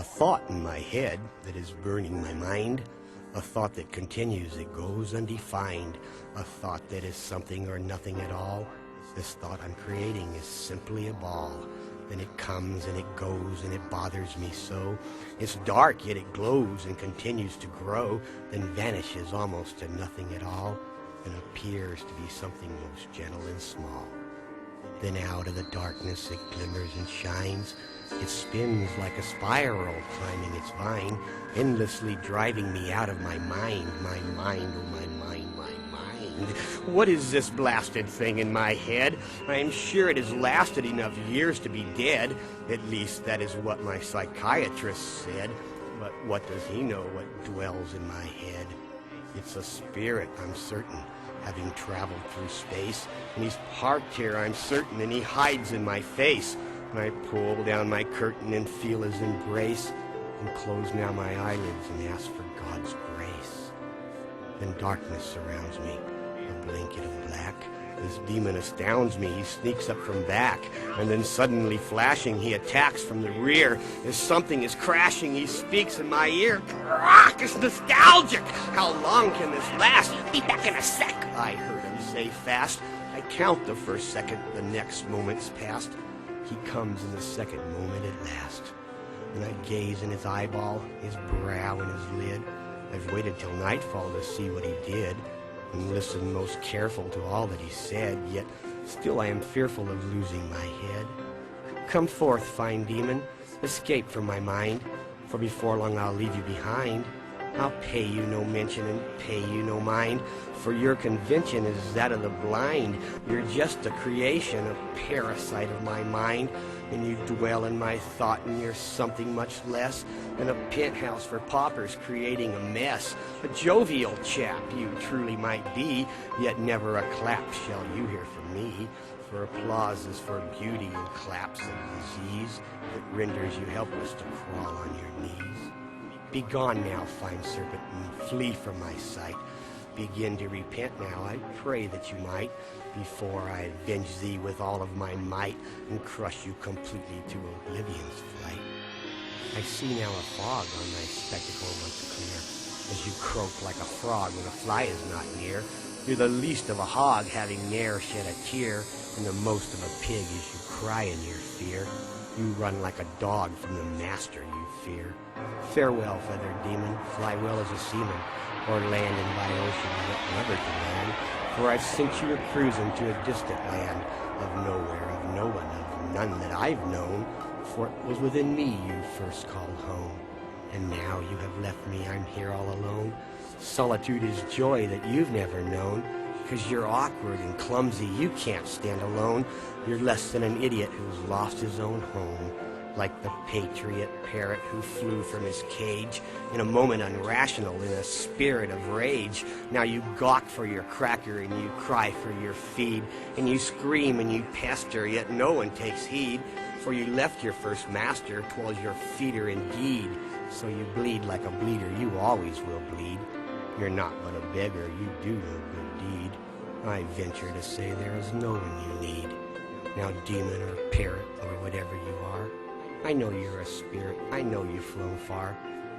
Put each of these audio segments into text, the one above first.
A thought in my head that is burning my mind, a thought that continues, it goes undefined, a thought that is something or nothing at all. This thought I'm creating is simply a ball. Then it comes and it goes and it bothers me so. It's dark, yet it glows and continues to grow, then vanishes almost to nothing at all, and appears to be something most gentle and small. Then out of the darkness it glimmers and shines. It spins like a spiral climbing its vine, endlessly driving me out of my mind, oh my mind, my mind. What is this blasted thing in my head? I am sure it has lasted enough years to be dead. At least that is what my psychiatrist said. But what does he know what dwells in my head? It's a spirit, I'm certain, having traveled through space. And he's parked here, I'm certain, and he hides in my face. And I pull down my curtain and feel his embrace, and close now my eyelids and ask for God's grace. Then darkness surrounds me, a blanket of black. This demon astounds me, he sneaks up from back, and then suddenly flashing, he attacks from the rear. As something is crashing, he speaks in my ear. Rock, it's nostalgic! How long can this last? Be back in a sec, I heard him say fast. I count the first second, the next moment's past. He comes in the second moment at last. And I gaze in his eyeball, his brow and his lid. I've waited till nightfall to see what he did, and listened most careful to all that he said, yet still I am fearful of losing my head. Come forth, fine demon, escape from my mind, for before long I'll leave you behind. I'll pay you no mention and pay you no mind, for your convention is that of the blind. You're just a creation, a parasite of my mind, and you dwell in my thought, and you're something much less than a penthouse for paupers creating a mess. A jovial chap you truly might be, yet never a clap shall you hear from me, for applause is for beauty and claps of disease that renders you helpless to crawl on your knees. Begone now, fine serpent, and flee from my sight. Begin to repent now, I pray that you might, before I avenge thee with all of my might, and crush you completely to oblivion's flight. I see now a fog on thy spectacle once clear, as you croak like a frog when a fly is not near. You're the least of a hog, having ne'er shed a tear, and the most of a pig as you cry in your fear. You run like a dog from the master you fear. Farewell, feathered demon, fly well as a seaman, or land in by ocean, yet never to land. For I've sent you a-cruising to a distant land, of nowhere, of no one, of none that I've known, for it was within me you first called home. And now you have left me, I'm here all alone. Solitude is joy that you've never known, 'cause you're awkward and clumsy, you can't stand alone. You're less than an idiot who's lost his own home, like the patriot parrot who flew from his cage, in a moment unrational, in a spirit of rage. Now you gawk for your cracker, and you cry for your feed, and you scream and you pester, yet no one takes heed, for you left your first master, 'twas your feeder indeed. So you bleed like a bleeder, you always will bleed. You're not but a beggar, you do no good deed. I venture to say there is no one you need. Now demon or parrot or whatever you are, I know you're a spirit, I know you've flown far.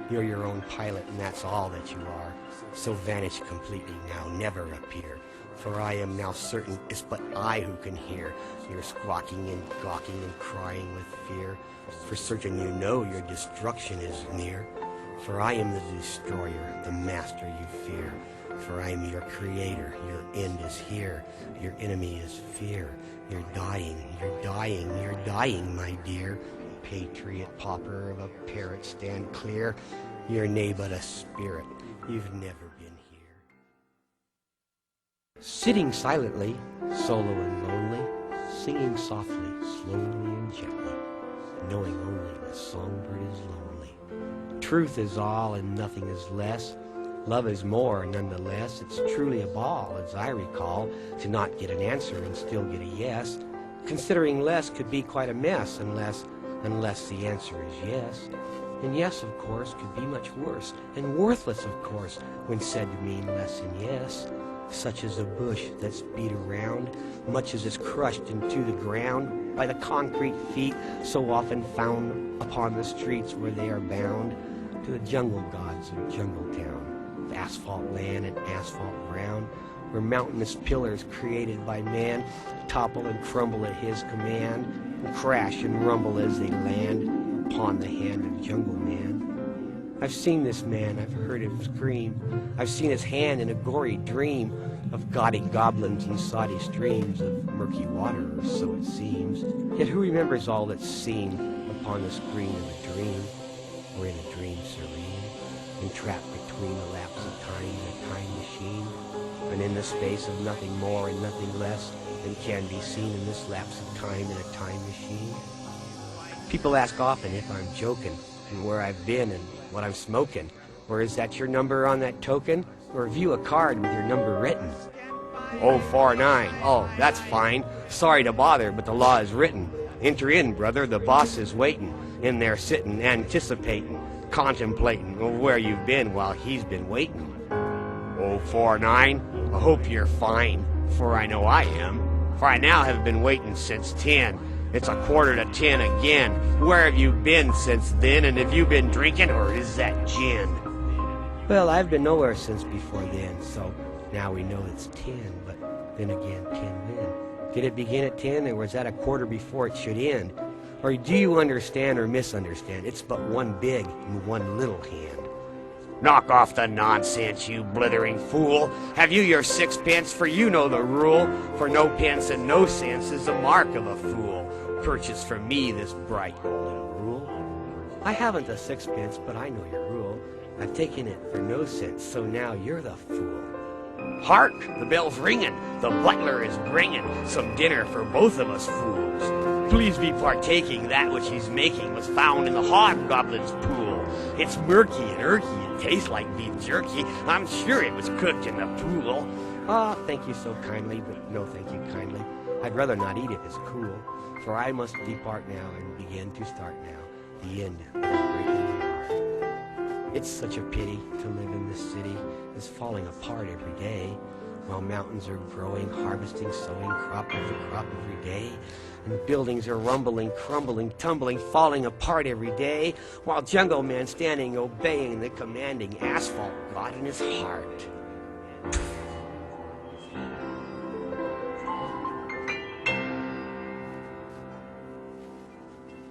You're your own pilot, and that's all that you are. So vanish completely now, never appear. For I am now certain it's but I who can hear your squawking and gawking and crying with fear. For certain you know your destruction is near. For I am the destroyer, the master you fear. For I am your creator, your end is here. Your enemy is fear. You're dying, you're dying, you're dying, my dear. Patriot pauper of a parrot, stand clear. You're nay but a spirit, you've never been here. Sitting silently, solo and lonely, singing softly, slowly and gently, knowing only the songbird is lonely. Truth is all and nothing is less. Love is more, nonetheless. It's truly a ball, as I recall, to not get an answer and still get a yes. Considering less could be quite a mess unless the answer is yes. And yes, of course, could be much worse, and worthless, of course, when said to mean less than yes. such as a bush that's beat around, much as is crushed into the ground by the concrete feet so often found upon the streets where they are bound to the jungle gods of Jungle Town, the asphalt land and asphalt ground, where mountainous pillars created by man topple and crumble at his command, and crash and rumble as they land upon the hand of Jungle Man. I've seen this man, I've heard him scream, I've seen his hand in a gory dream of gaudy goblins and soddy streams of murky water, or so it seems. Yet who remembers all that's seen upon the screen of a dream, or in a dream serene, entrapped between the lapse of time and a time machine, and in the space of nothing more and nothing less than can be seen in this lapse of time in a time machine? People ask often if I'm joking, and where I've been and what I'm smoking, or is that your number on that token, or view a card with your number written? 049. Oh, that's fine. Sorry to bother, but the law is written. Enter in, brother, the boss is waiting, in there sitting, anticipating, contemplating where you've been while he's been waiting. 049. I hope you're fine, for I know I am, for I now have been waiting since 10. It's 9:45 again. Where have you been since then, and have you been drinking, or is that gin? Well, I've been nowhere since before then, so now we know it's 10, but then again, 10 when? Did it begin at 10, or was that a quarter before it should end? Or do you understand or misunderstand? It's but one big and one little hand. Knock off the nonsense, you blithering fool. Have you your sixpence, for you know the rule. For no pence and no sense is the mark of a fool. Purchase from me this bright golden rule. I haven't a sixpence, but I know your rule. I've taken it for no sense, so now you're the fool. Hark! The bell's ringing. The butler is bringing some dinner for both of us fools. Please be partaking. That which he's making was found in the hobgoblin's pool. It's murky and irky. It tastes like beef jerky. I'm sure it was cooked in the pool. Ah, thank you so kindly, but no thank you kindly. I'd rather not eat if it's cool, for I must depart now and begin to start now. The end of breaking my heart. It's such a pity to live in this city that's falling apart every day, while mountains are growing, harvesting, sowing, crop after crop every day, and buildings are rumbling, crumbling, tumbling, falling apart every day, while Jungle Man standing obeying the commanding asphalt god in his heart.